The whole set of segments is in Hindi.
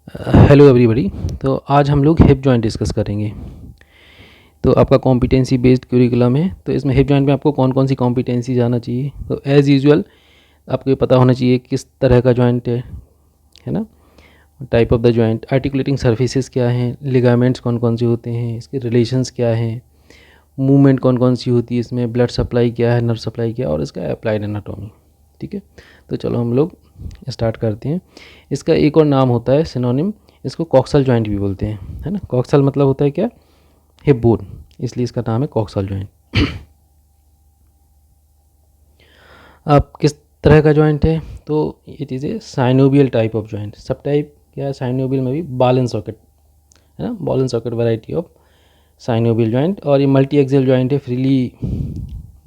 Hello everybody. तो आज हम लोग हिप जॉइंट डिस्कस करेंगे। तो आपका कॉम्पिटेंसी बेस्ड क्यूरिकुलम है, तो इसमें हिप जॉइंट में आपको कौन कौन सी कॉम्पिटेंसी जाना चाहिए। तो एज़ यूजुअल आपको ये पता होना चाहिए किस तरह का जॉइंट है ना, type of the joint, articulating surfaces क्या हैं, लिगामेंट्स कौन कौन से होते हैं, इसके रिलेशंस क्या हैं, मूवमेंट कौन कौन सी होती है, इसमें ब्लड सप्लाई क्या है, नर्व सप्लाई क्या है, और इसका अप्लाइड एनाटॉमी। ठीक है, तो चलो हम लोग स्टार्ट करते हैं। इसका एक और नाम होता है सिनोनिम, इसको कॉक्सल जॉइंट भी बोलते हैं, है ना। कॉक्सल मतलब होता है क्या, हिप बोन, इसलिए इसका नाम है कॉक्सल जॉइंट। अब किस तरह का जॉइंट है, तो it is a synovial type of joint. सब टाइप क्या है साइनोबियल में भी, बॉल एंड सॉकेट, है ना, ball and socket variety of synovial joint. और ये मल्टी एक्सियल जॉइंट है, फ्रीली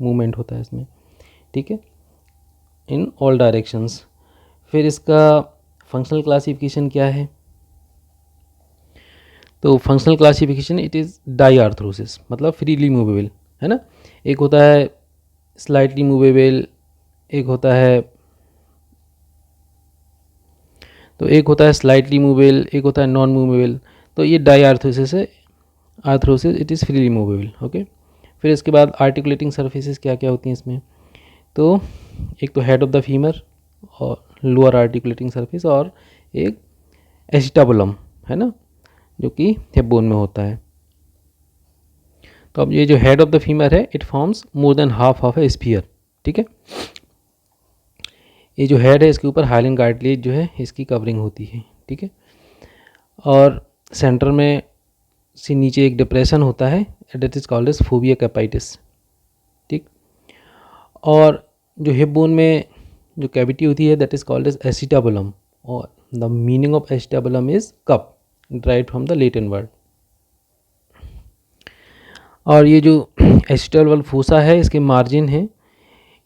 मूवमेंट होता है इसमें, ठीक है, इन ऑल डायरेक्शंस। फिर इसका फंक्शनल क्लासिफिकेशन क्या है, तो फंक्शनल क्लासिफिकेशन इट इज़ डाईआर्थरोसिस, मतलब फ्रीली मूवेबल, है ना। एक होता है स्लाइटली मूवेबल, एक होता है स्लाइटली मूवेबल, एक होता है नॉन मूवेबल। तो ये डाईआर्थरोसिस है, arthrosis it is freely movable. Okay, फिर इसके बाद आर्टिकुलेटिंग सर्फेसेस क्या क्या होती हैं इसमें, तो एक तो हेड ऑफ द फीमर और लोअर आर्टिकुलेटिंग सरफेस, और एक एसिटाबुलम, है ना, जो कि हिप बोन में होता है। तो अब ये जो हेड ऑफ द फीमर है, it forms more than half of A sphere, ठीक है। ये जो हेड है, इसके ऊपर हाइलन कार्टिलेज जो है इसकी कवरिंग होती है, ठीक है। और सेंटर में से नीचे एक डिप्रेशन होता है, that is called as fovea capitis, ठीक। और जो हिप बोन में जो कैविटी होती है, that is called as acetabulum, और the meaning of acetabulum is cup, derived from the Latin word. और ये जो एसिटाबुलर फोसा है, इसके मार्जिन है,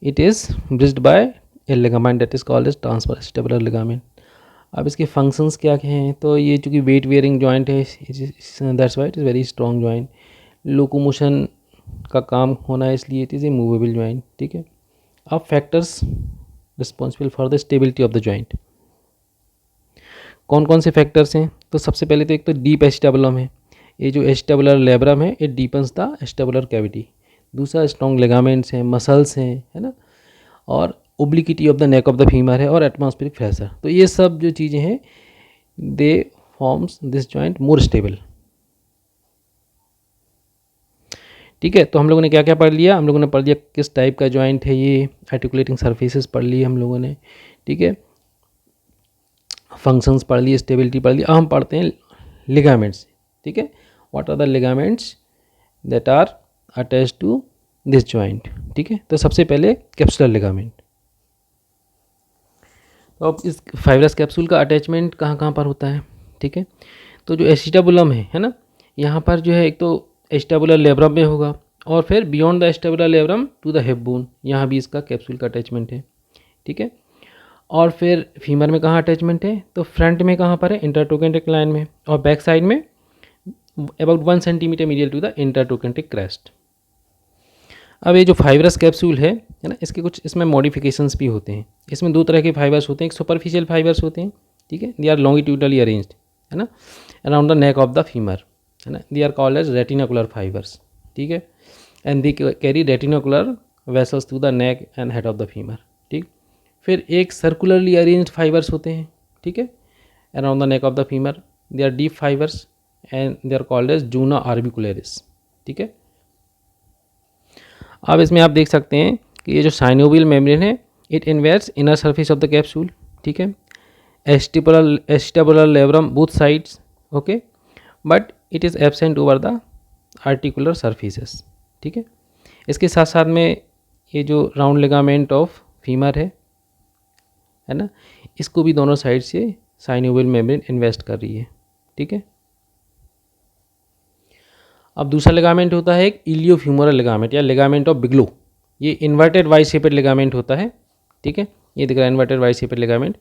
it is bridged by a ligament that is called as transverse acetabular ligament. अब इसके फंक्शंस क्या क्या हैं, तो ये चूँकि वेट वेयरिंग जॉइंट है, that's why it is very strong joint. Locomotion का काम होना है, इसलिए it is a movable joint, ठीक है। अब factors responsible for the stability of the joint, कौन कौन से फैक्टर्स हैं, तो सबसे पहले तो एक तो डीप एसिटाबुलम है, ये जो एसिटाबुलर लेब्रम है it deepens the acetabular cavity. दूसरा स्ट्रॉन्ग लिगामेंट्स हैं, मसल्स हैं, है ना, और obliquity of the neck of the femur है, और एटमॉस्फेरिक प्रेशर। तो ये सब जो चीज़ें हैं दे forms this joint more stable, ठीक है। तो हम लोगों ने क्या क्या पढ़ लिया, हम लोगों ने पढ़ लिया किस टाइप का जॉइंट है ये, आर्टिकुलेटिंग सर्फेसेस पढ़ लिए हम लोगों ने, ठीक है, फंक्शंस पढ़ लिए, स्टेबिलिटी पढ़ ली। अब हम पढ़ते हैं लिगामेंट्स, ठीक है। What are the ligaments that are attach to this joint, ठीक है। तो सबसे पहले कैप्सुलर लिगामेंट। तो अब इस फाइब्रस कैप्सूल का अटैचमेंट कहाँ कहाँ पर होता है, ठीक है। तो जो एसिटाबुलम है ना, यहाँ पर जो है एक तो एसिटाबुलर लेब्रम में होगा, और फिर beyond the acetabular labrum to the hip bone, यहाँ भी इसका कैप्सूल का अटैचमेंट है, ठीक है। और फिर फीमर में कहाँ अटैचमेंट है, तो फ्रंट में कहाँ पर है, इंटरट्रोकेंटिक लाइन में, और बैक साइड में about 1 centimetre medial to the intertrochanteric crest. अब ये जो फाइब्रस कैप्सूल है ना, इसके कुछ इसमें मॉडिफिकेशंस भी होते हैं। इसमें दो तरह के फाइबर्स होते हैं, एक सुपरफिशियल फाइबर्स होते हैं, ठीक है, दे आर लॉन्गिट्यूडली अरेंज्ड, है ना, around the neck of the femur, है ना, they are called as retinacular fibres, ठीक है, and they carry retinacular vessels through the neck and head of the femur, ठीक। फिर एक सर्कुलरली अरेंज्ड फाइबर्स होते हैं, ठीक है, around the neck of the femur, they are deep fibres and they are called as zona orbicularis, ठीक है। अब इसमें आप देख सकते हैं कि ये जो साइनोवियल मेम्ब्रेन है, it invests inner surface of the capsule, ठीक है, acetabular labrum both sides, okay, but it is absent over the articular surfaces, ठीक है। इसके साथ साथ में ये जो राउंड लिगामेंट ऑफ फीमर है ना, इसको भी दोनों साइड से साइनोवियल मेम्ब्रेन इन्वेस्ट कर रही है, ठीक है। अब दूसरा लिगामेंट होता है एक इलियोफ्यूमरल लिगामेंट या लिगामेंट ऑफ बिग्लो, ये इन्वर्टेड वाई शेपेड लिगामेंट होता है, ठीक है, ये दिख रहा है inverted Y shaped ligament,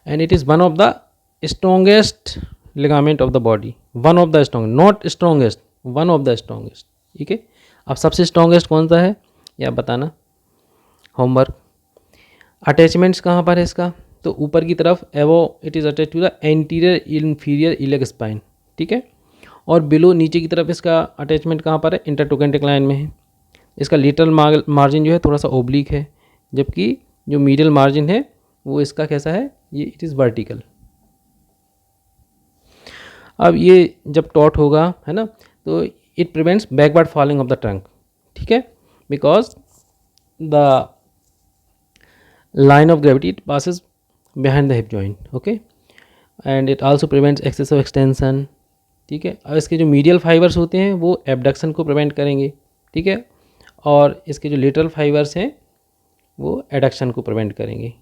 and it is one of the strongest ligament of the body, one of the strong, not strongest, one of the strongest, ठीक है। अब सबसे स्ट्रॉन्गेस्ट कौन सा है, या बताना, होमवर्क। अटैचमेंट्स कहाँ पर है इसका, तो ऊपर की तरफ above it is attach to the anterior inferior iliac spine, ठीक है। और बिलो नीचे की तरफ इसका अटैचमेंट कहाँ पर है, इंटरटोकेंटिक लाइन में है। इसका लेटरल मार्जिन जो है थोड़ा सा ओब्लिक है, जबकि जो मीडियल मार्जिन है वो इसका कैसा है, ये इट इज़ वर्टिकल। अब ये जब टॉट होगा, है ना, तो it prevents backward falling of the trunk, ठीक है, because the line of gravity it passes behind the hip joint, okay, and it also prevents excessive extension, ठीक है। अब इसके जो मीडियल फाइबर्स होते हैं वो एबडक्शन को प्रिवेंट करेंगे, ठीक है, और इसके जो लेटरल फाइबर्स हैं वो एडक्शन को प्रिवेंट करेंगे।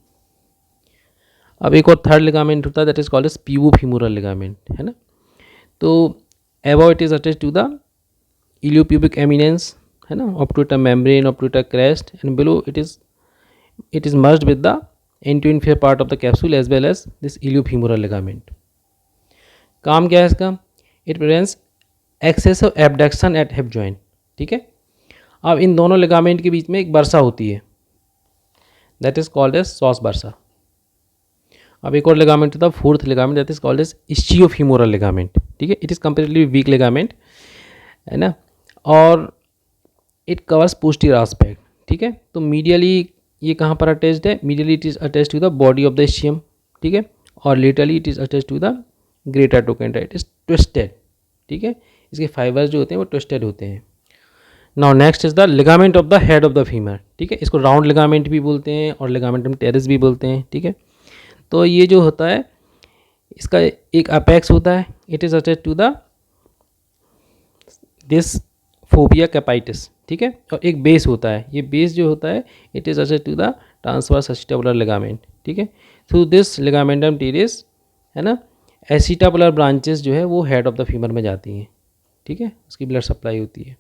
अब एक और थर्ड लिगामेंट होता है that is called as pubofemoral ligament, है ना। तो above it is attached to the iliopubic eminence, है ना, up to the membrane, up to the crest, and below it is merged with the anterior part of the capsule as well as this iliofemoral ligament। काम क्या है इसका, it prevents excessive abduction at hip joint, ठीक है। अब इन दोनों लिगामेंट के बीच में एक बर्सा होती है that is called as sauce bursa. अब एक और लिगामेंट होता है fourth ligament that is called as ischiofemoral ligament, ठीक है। it is comparatively weak ligament, है ना, और it covers posterior aspect, ठीक है। तो मीडियली ये कहाँ पर अटैच्ड है, medially it is attach to the body of the ischium, ठीक है, और laterally it is attach to the greater trochanter, it is twisted, ठीक है। इसके फाइबर्स जो होते हैं वो ट्विस्टेड होते हैं। Now next is the ligament of the head of the femur, ठीक है। इसको राउंड लिगामेंट भी बोलते हैं और लिगामेंटम टेरिस भी बोलते हैं, ठीक है। तो ये जो होता है इसका एक अपेक्स होता है, it is attach to the this fovea capitis, ठीक है, और एक बेस होता है, ये बेस जो होता है it is attach to the transverse acetabular ligament, ठीक है। थ्रू दिस लिगामेंटम टीरिस, है ना, एसिटाबुलर ब्रांचेस जो है वो हेड ऑफ द फीमर में जाती हैं, ठीक है, उसकी ब्लड सप्लाई होती है।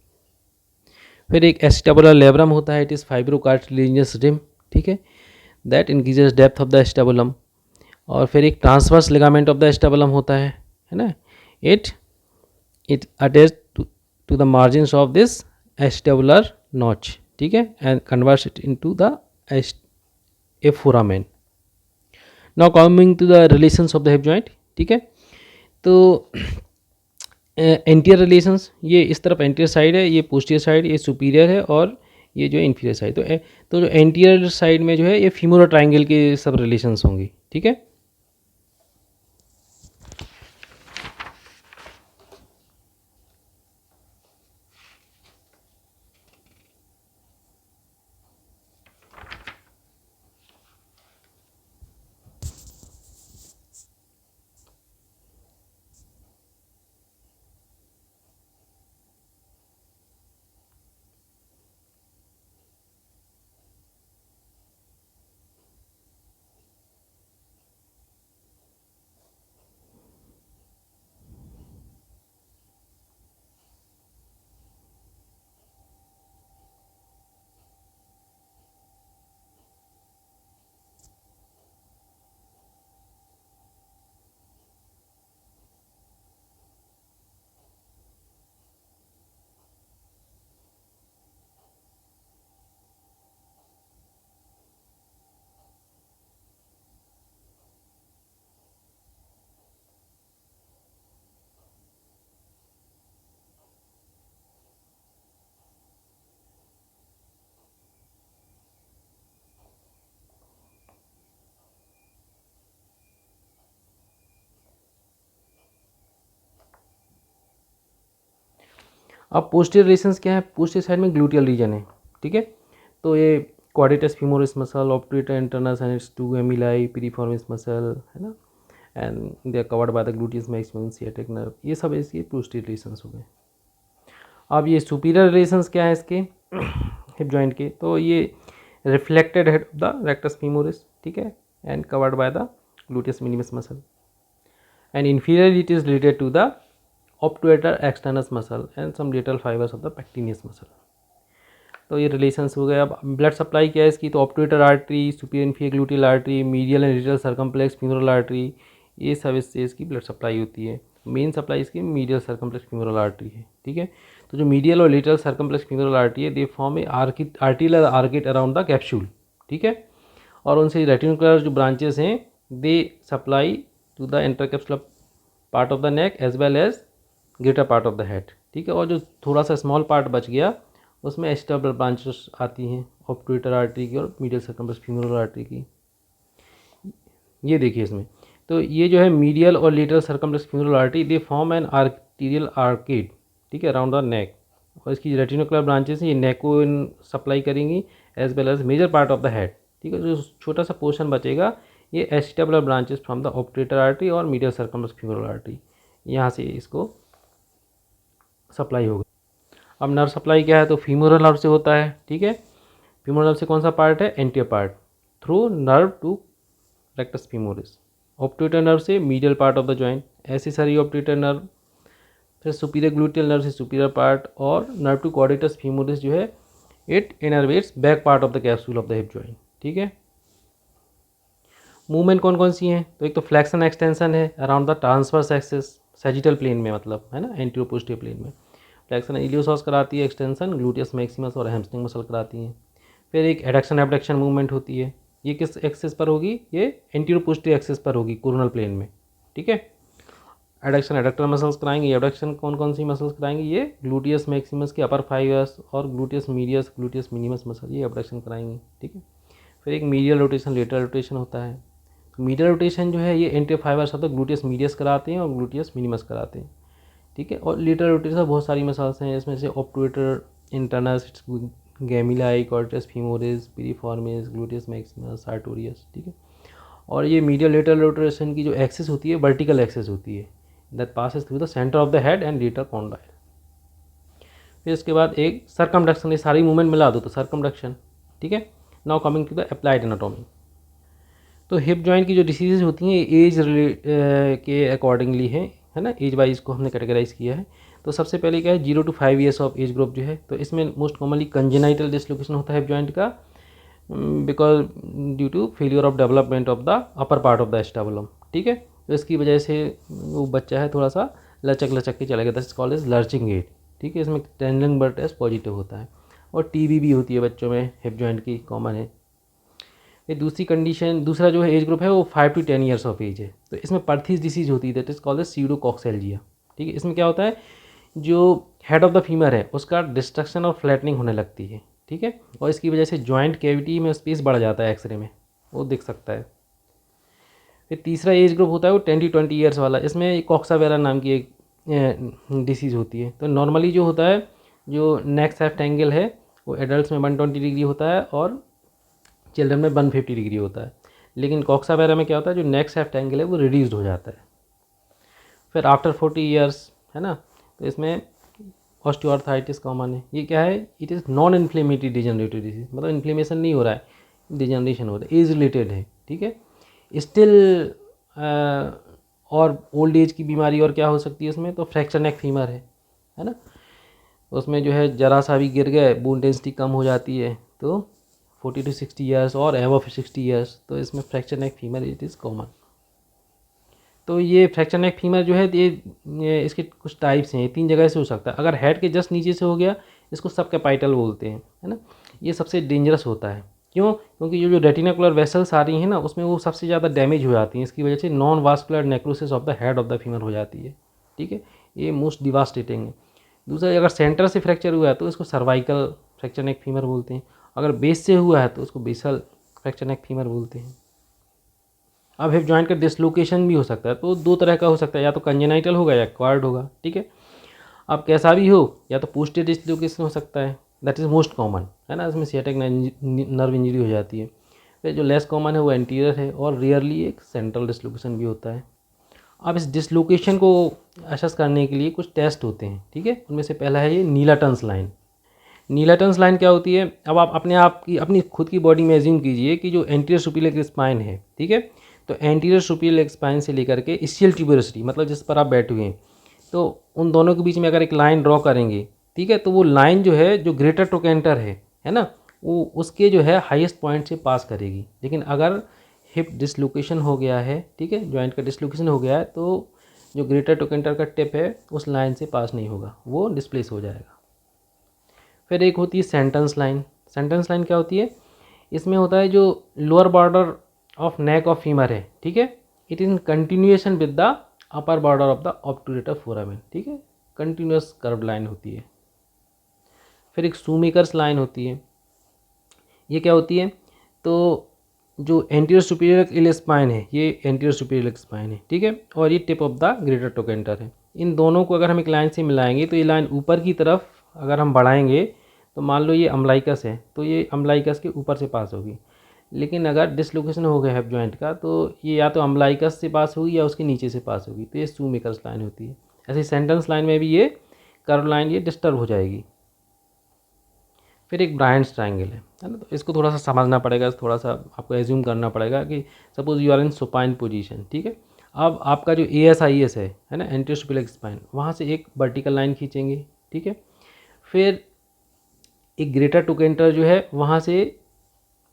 फिर एक एसिटाबुलर लेब्रम होता है, इट इज़ फाइब्रोकार्टिलेजिनस रिम, ठीक है, that increases depth of the acetabulum. और फिर एक transverse ligament of the acetabulum होता है ना, it attach to the margins of this acetabular notch, ठीक है, and converts it into the a foramen। now coming to the relations of the hip joint, ठीक है। तो एंटीरियर रिलेशंस, ये इस तरफ एंटीरियर साइड है, ये पोस्टीरियर साइड, ये सुपीरियर है, और ये जो इन्फीरियर साइड, तो जो एंटीरियर साइड में जो है ये फीमोरल ट्रायंगल के सब रिलेशंस होंगे, ठीक है। अब पोस्टीरियर रिलेशंस क्या है, पोस्टीरियर साइड में ग्लूटियल रीजन है, ठीक है। तो ये quadratus femoris muscle, obturator internus and its two gemelli, piriformis muscle, है ना, and they are covered by the gluteus maximum sciatic nerve, ये सब इसके पोस्टीरियर रिलेशंस हो गए। अब ये सुपीरियर रिलेशंस क्या है इसके हिप जॉइंट के, तो ये reflected head of the rectus femoris, ठीक है, and covered by the gluteus minimus muscle, and inferior it is related to the obturator externus muscle and some lateral fibers of the pectineus muscle। तो ये रिलेशंस हो गए। अब ब्लड सप्लाई क्या है इसकी, तो obturator artery, superior inferior gluteal artery, medial and lateral circumflex femoral artery, ये सब इससे इसकी ब्लड सप्लाई होती है। मेन सप्लाई इसकी मीडियल सर्कम्प्लेक्स फीमोरल आर्टरी है, ठीक है। तो जो मीडियल और लेटरल सर्कम्प्लेक्स फीमोरल आर्टरी है, they form a articular arcade around the capsule, ठीक है, और उनसे रेटिकुलर जो ब्रांचेस हैं they supply to the intercapsular part of the neck as well as greater part of the head, ठीक है। और जो थोड़ा सा स्मॉल पार्ट बच गया उसमें एस्टिबुलर ब्रांचेस आती हैं ऑब्ट्यूटर आर्टरी की और मीडियल सर्कम्फ्लेक्स फीमोरल आर्टरी की। ये देखिए इसमें, तो ये जो है मीडियल और lateral circumflex femoral artery they form an arterial arcade, ठीक है, अराउंड द नेक। और इसकी रेटिनोकुलर ब्रांचेस ये नेक को सप्लाई करेंगी as well as major part of the head, ठीक है। जो छोटा सा पोर्शन बचेगा ये acetabular branches from the obturator artery और मीडियल सर्कम्फ्लेक्स फीमोरल आर्टरी, यहाँ से इसको सप्लाई होगा। अब नर्व सप्लाई क्या है, तो फीमोरल नर्व से होता है, ठीक है। फीमोरल नर्व से कौन सा पार्ट है, anterior part, through nerve to rectus femoris. Obturator nerve से medial part of the joint, accessory obturator nerve, फिर सुपीरियर ग्लूटियल नर्व से सुपीरियर पार्ट, और नर्व टू कॉर्डेटस फीमोरिस जो है it innervates back part of the capsule of the hip joint, ठीक है। मूवमेंट कौन कौन सी हैं, तो एक तो फ्लेक्शन एक्सटेंशन है around the transverse axis sagittal plane में, मतलब है ना, एंटीरियर पोस्टीरियर प्लेन में। फ्लेक्शन इलियोसॉस कराती है, एक्सटेंशन ग्लूटियस मैक्सिमस और हैमस्ट्रिंग मसल कराती हैं। फिर एक एडक्शन एबडक्शन मूवमेंट होती है, ये किस एक्सिस पर होगी, ये एंटीरियर पोस्टीरियर एक्सिस पर होगी, कोरोनल प्लेन में, ठीक है। एडक्शन एडक्टर मसल्स कराएंगे, एबडक्शन कौन कौन सी मसल्स कराएंगे, ये ग्लूटियस मैक्सिमस के अपर फाइवर्स और gluteus medius gluteus minimus muscle, ये एबडक्शन कराएंगे, ठीक है। फिर एक मीडियल रोटेशन लेटरल रोटेशन होता है। मीडियल रोटेशन जो है ये एंटीरियर फाइवर्स होता है, ग्लूटियस मीडियस कराते हैं और ग्लूटियस मिनिमस कराते हैं, ठीक है। और लेटरल रोटेशन बहुत सारी मसल्स हैं, इसमें से obturator internus gemelli quadratus femoris piriformis gluteus maximus sartorius, ठीक है। और ये मीडियल लेटरल रोटेशन की जो एक्सिस होती है वर्टिकल एक्सिस होती है, that passes through the centre of the head and later condyle. फिर इसके बाद एक सर्कमडक्शन, ये सारी मूवमेंट मिला दो तो सर्कमडक्शन, ठीक है। Now coming to the applied anatomy. तो हिप जॉइंट की जो डिसीजेज होती हैं एज के अकॉर्डिंगली है ना, एज वाइज को हमने कैटेगराइज किया है। तो सबसे पहले क्या है, 0 to 5 years of age group जो है, तो इसमें मोस्ट कॉमनली कंजेनाइटल डिसलोकेशन होता है हिप जॉइंट का, because due to failure of development of the upper part of the acetabulum, ठीक है। तो इसकी वजह से वो बच्चा है थोड़ा सा लचक लचक के चलेगा, that is called as lurching gait, ठीक है। इसमें टेंडन टेस्ट पॉजिटिव होता है और टीबी भी होती है बच्चों में, हिप जॉइंट की कॉमन है। ये दूसरी कंडीशन, दूसरा जो है एज ग्रुप है वो 5 to 10 ईयर्स ऑफ एज है, तो इसमें पर्थीस डिसीज होती है, दैट इज कॉल्ड सीडोकॉक्सेल्जिया, ठीक है। इसमें क्या होता है, जो हेड ऑफ द फीमर है उसका डिस्ट्रक्शन और फ्लैटनिंग होने लगती है, ठीक है। और इसकी वजह से जॉइंट कैविटी में स्पेस बढ़ जाता है, एक्सरे में वो दिख सकता है। फिर तीसरा एज ग्रुप होता है वो 10 to 20 ईयर्स वाला, इसमें कॉक्सावेरा नाम की एक डिसीज़ होती है। तो नॉर्मली जो होता है, जो नेक सेफ्ट एंगल है वो एडल्ट में 120 डिग्री होता है और चिल्ड्रन में 150 डिग्री होता है, लेकिन कॉक्सावेरा में क्या होता है, जो नेक सेफ्ट एंगल है वो रिड्यूस्ड हो जाता है। फिर आफ्टर 40 ईयर्स, है ना, तो इसमें ऑस्टियोआर्थराइटिस कॉमन है। ये क्या है, it is non inflammatory degenerative disease, मतलब इन्फ्लेमेशन नहीं हो रहा है, डिजनरेशन हो रहा है, एज रिलेटेड है, ठीक है। स्टिल और ओल्ड एज की बीमारी और क्या हो सकती है इसमें, तो फ्रैक्चर नेक फीमर है ना, उसमें जो है जरा सा भी गिर गए बोन डेंसिटी कम हो जाती है, तो 40 to 60 ईयर्स और एबव 60 ईयर्स, तो इसमें fracture neck femur it is common. तो ये फ्रैक्चर नेक फीमर जो है ये इसके कुछ टाइप्स हैं, 3 जगह से हो सकता है। अगर हेड के जस्ट नीचे से हो गया इसको सब कैपाइटल बोलते हैं, है ना। ये सबसे डेंजरस होता है, क्यों, क्योंकि जो रेटिनाकुलर वेसल्स आ रही हैं ना उसमें वो सबसे ज़्यादा डैमेज हो जाती हैं, इसकी वजह से non vascular necrosis of the head of the femur हो जाती है, ठीक है। ये मोस्ट डिवास्टेटिंग है। दूसरा, अगर सेंटर से फ्रैक्चर हुआ है तो इसको सर्वाइकल फ्रैक्चर नेक फीमर बोलते हैं, अगर बेस से हुआ है तो उसको बेसल फ्रैक्चर नेक फीमर बोलते हैं। अब हिप जॉइंट का डिसलोकेशन भी हो सकता है, तो 2 तरह का हो सकता है, या तो कंजेनाइटल होगा या एक्वायर्ड होगा, ठीक है। अब कैसा भी हो, या तो पोस्टीरियर डिसलोकेशन हो सकता है, दैट इज़ मोस्ट कॉमन, है ना, इसमें सियाटिक नर्व इंजरी हो जाती है। फिर जो लेस कॉमन है वो एंटीरियर है, और रियरली एक सेंट्रल डिसलोकेशन भी होता है। अब इस डिसलोकेशन को असेस करने के लिए कुछ टेस्ट होते हैं, ठीक है। उनमें से पहला है ये नीलाटन्स लाइन। नीलाटन्स लाइन क्या होती है, अब आप अपनी खुद की बॉडी में एज्यूम कीजिए कि जो एंटीरियर सुपीरियर स्पाइन है, ठीक है, तो एंटीरियर सुपीरियर स्पाइन से लेकर के इस्चियल ट्यूबरोसिटी, मतलब जिस पर आप बैठे हुए हैं, तो उन दोनों के बीच में अगर एक लाइन ड्रॉ करेंगे, ठीक है, तो वो लाइन जो है जो ग्रेटर ट्रोकेंटर है ना, वो उसके जो है हाईएस्ट पॉइंट से पास करेगी। लेकिन अगर हिप डिसलोकेशन हो गया है, ठीक है, जॉइंट का डिसलोकेशन हो गया है, तो जो ग्रेटर ट्रोकेंटर का टिप है उस लाइन से पास नहीं होगा, वो डिस्प्लेस हो जाएगा। फिर एक होती है सेंटेंस लाइन। सेंटेंस लाइन क्या होती है, इसमें होता है जो lower border of neck of femur है, ठीक है, it is in continuation with the upper border of the obturator foramen, ठीक है, कंटिन्यूस कर्व लाइन होती है। फिर एक शूमेकर्स लाइन होती है, ये क्या होती है, तो जो एंटीरियर सुपीरियर इल स्पाइन है, ये एंटीरियर सुपीरियर स्पाइन है, ठीक है, और ये टिप ऑफ द ग्रेटर टोकेंटर है। इन दोनों को अगर हम एक लाइन से मिलाएंगे तो ये लाइन ऊपर की तरफ अगर हम बढ़ाएंगे तो मान लो ये अम्बलाइकस है, तो ये अम्बलाइकस के ऊपर से पास होगी। लेकिन अगर डिसलोकेशन हो गया हिप जॉइंट का तो ये या तो अम्बलाइकस से पास होगी या उसके नीचे से पास होगी, तो ये शूमेकर्स लाइन होती है। ऐसे सेंटेंस लाइन में भी ये कर्व लाइन ये डिस्टर्ब हो जाएगी। फिर एक ब्रायंट्स ट्रायंगल है ना, तो इसको थोड़ा सा समझना पड़ेगा, थोड़ा सा आपको एज्यूम करना पड़ेगा कि suppose you are in supine position, ठीक है। अब आपका जो ASIS है ना, एंटीरियर सुपीरियर स्पाइन, वहाँ से एक वर्टिकल लाइन खींचेंगे, ठीक है। फिर एक ग्रेटर टोकेंटर जो है वहाँ से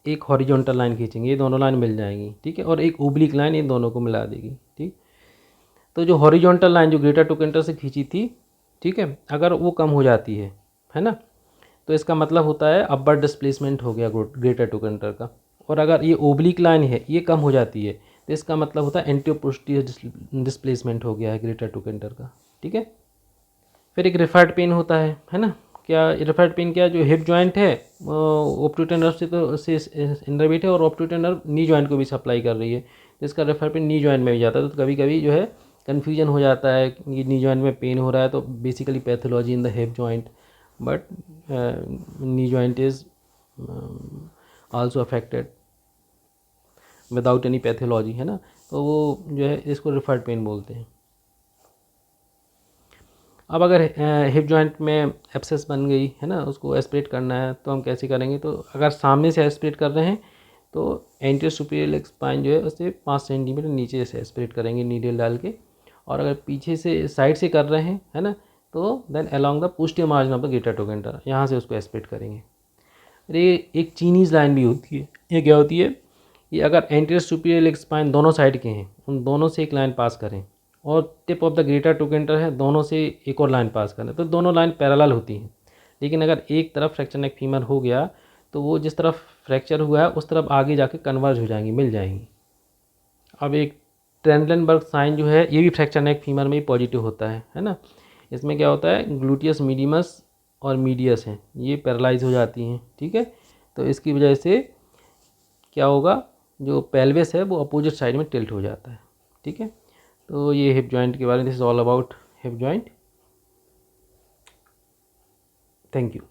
एक हॉरिजॉन्टल लाइन खींचेंगे, ये दोनों लाइन मिल जाएंगी, ठीक है, और एक ओब्लिक लाइन इन दोनों को मिला देगी, ठीक। तो जो हॉरिजॉन्टल लाइन जो ग्रेटर टोकेंटर से खींची थी, ठीक है, अगर वो कम हो जाती है ना, तो इसका मतलब होता है अपवर्ड डिस्प्लेसमेंट हो गया ग्रेटर टोकेंटर का। और अगर ये ओब्लिक लाइन है ये कम हो जाती है तो इसका मतलब होता है एंटीरियर पोस्टीरियर डिस्प्लेसमेंट हो गया है ग्रेटर टोकेंटर का, ठीक है। फिर एक रिफर्ड पेन होता है ना, क्या रिफर्ड पेन क्या, जो हिप जॉइंट है ऑब्टूरेटर नर्व से तो से इनर्वेट है और ऑब्टूरेटर नर्व नी जॉइंट को भी सप्लाई कर रही है, तो इसका रिफर्ड पेन नी जॉइंट में भी जाता है। तो कभी कभी जो है कन्फ्यूजन हो जाता है कि नी जॉइंट में पेन हो रहा है तो basically pathology in the hip joint, but knee joint is also affected without any pathology, है ना, तो वो जो है इसको रिफर्ड पेन बोलते हैं। अब अगर हिप जॉइंट में एब्सेस बन गई है ना, उसको एस्पिरेट करना है तो हम कैसे करेंगे, तो अगर सामने से एस्पिरेट कर रहे हैं तो एंटीरियर सुपीरियर स्पाइन जो है उससे 5 सेंटीमीटर नीचे से एस्पिरेट करेंगे नीडल डाल के। और अगर पीछे से साइड से कर रहे हैं है ना, तो then along the posterior margin of the greater trochanter यहाँ से उसको एस्पिरेट करेंगे। ये एक चीनीज़ लाइन भी होती है, ये क्या होती है, ये अगर एंटीरियर सुपीरियर स्पाइन दोनों साइड के हैं उन दोनों से एक लाइन पास करें और टिप ऑफ द ग्रेटर टोकेंटर है दोनों से एक और लाइन पास करें तो दोनों लाइन पैरेलल होती हैं। लेकिन अगर एक तरफ फ्रैक्चर नेक फीमर हो गया तो वो जिस तरफ फ्रैक्चर हुआ है उस तरफ आगे जाके कन्वर्ज हो जाएंगी, मिल जाएंगी। अब एक ट्रेंडलेनबर्ग साइन जो है ये भी फ्रैक्चर नेक फीमर में ही पॉजिटिव होता है ना। इसमें क्या होता है, ग्लूटियस मीडियमस और मीडियस हैं ये पैरालाइज हो जाती हैं, ठीक है। तो इसकी वजह से क्या होगा, जो पेल्विस है वो अपोजिट साइड में टिल्ट हो जाता है, ठीक है। तो ये हिप जॉइंट के बारे में, this is all about hip joint. Thank you.